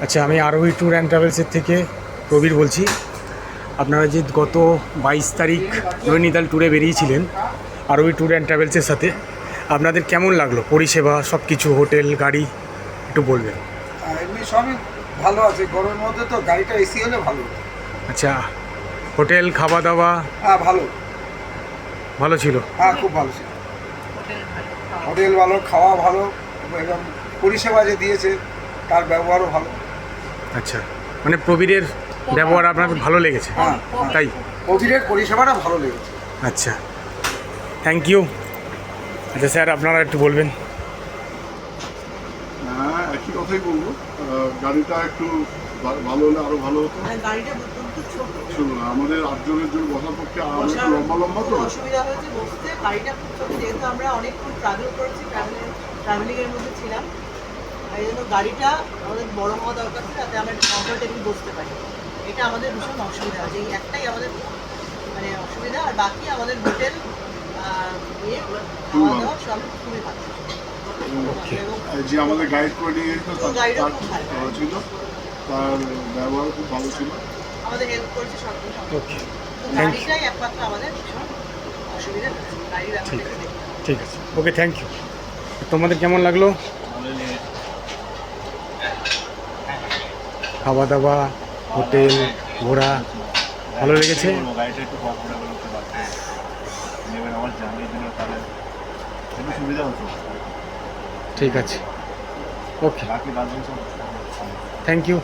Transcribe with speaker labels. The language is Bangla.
Speaker 1: আচ্ছা, আমি আরোহী ট্যুর অ্যান্ড ট্রাভেলসের থেকে প্রবীর বলছি। আপনারা যে গত 22 তারিখ নৈনিতাল ট্যুরে বেরিয়েছিলেন আরোহী ট্যুর অ্যান্ড ট্রাভেলসের সাথে, আপনাদের কেমন লাগলো পরিষেবা, সব কিছু, হোটেল, গাড়ি একটু বলবেন?
Speaker 2: এমনি সবই ভালো আছে, গরমের মধ্যে তো গাড়িটা এসি হলে ভালো হতো।
Speaker 1: আচ্ছা, হোটেল, খাওয়া দাওয়া
Speaker 2: হ্যাঁ ভালো,
Speaker 1: ভালো ছিল?
Speaker 2: হ্যাঁ খুব ভালো ছিল। হোটেল ভালো, খাওয়া ভালো এবং পরিষেবা যে দিয়েছে তার ব্যবহারও ভালো।
Speaker 1: আচ্ছা, মানে প্রবীরের ব্যবহার আপনার ভালো লেগেছে?
Speaker 2: হ্যাঁ,
Speaker 1: তাই?
Speaker 2: কোভিডের পরিষেবাটা ভালো লেগেছে।
Speaker 1: আচ্ছা, থ্যাংক ইউ। আচ্ছা স্যার, আপনারা একটু বলবেন?
Speaker 3: হ্যাঁ, একই কথাই বলবো। গাড়িটা একটু ভালো হলে আরো ভালো হতো।
Speaker 4: গাড়িটা একটু ছোট,
Speaker 3: শুনুন, আমাদের 8 জনের জন্য বসার পক্ষে আরো একটু লম্বা লম্বা তো
Speaker 4: অসুবিধা হয়েছে বসতে। গাড়িটা খুব ছোট, যেহেতু আমরা অনেকক্ষণ ট্রাভেল করেছি, ট্রাভেলিংয়ের মধ্যে ছিলাম, এই জন্য গাড়িটা আমাদের বড় হওয়া দরকার ছিল, যাতে আমরা কমফোর্টেবলি বসতে পারি। এটা আমাদের ভীষণ অসুবিধা আছে, এই একটাই আমাদের মানে অসুবিধা। আর বাকি আমাদের হোটেল খাওয়া দাওয়া সব খুবই ভালো
Speaker 3: যে আমাদের গাইড করে নিয়ে গেছিল
Speaker 4: গাড়িটা
Speaker 3: তার
Speaker 4: খুব ভালো
Speaker 3: ছিল, তার ব্যবহার খুব ভালো ছিল,
Speaker 4: আমাদের হেল্প করেছে সব কিছু।
Speaker 1: ওকে,
Speaker 4: গাড়িটাই একমাত্র আমাদের ভীষণ অসুবিধা হচ্ছে, গাড়ির ব্যাপারটা।
Speaker 1: ঠিক আছে, ওকে, থ্যাংক ইউ। তোমাদের কেমন লাগলো? খাওয়া দাওয়া, হোটেল, ঘোরা ভালো লেগেছে?
Speaker 5: গাড়িটা একটু কমফোর্টেবল হতে পারছে, এবার আমার জার্নির জন্য তাহলে একটু সুবিধা হতো।
Speaker 1: ঠিক আছে, ওকে,
Speaker 5: বাকি বাদ সব
Speaker 1: থ্যাংক ইউ।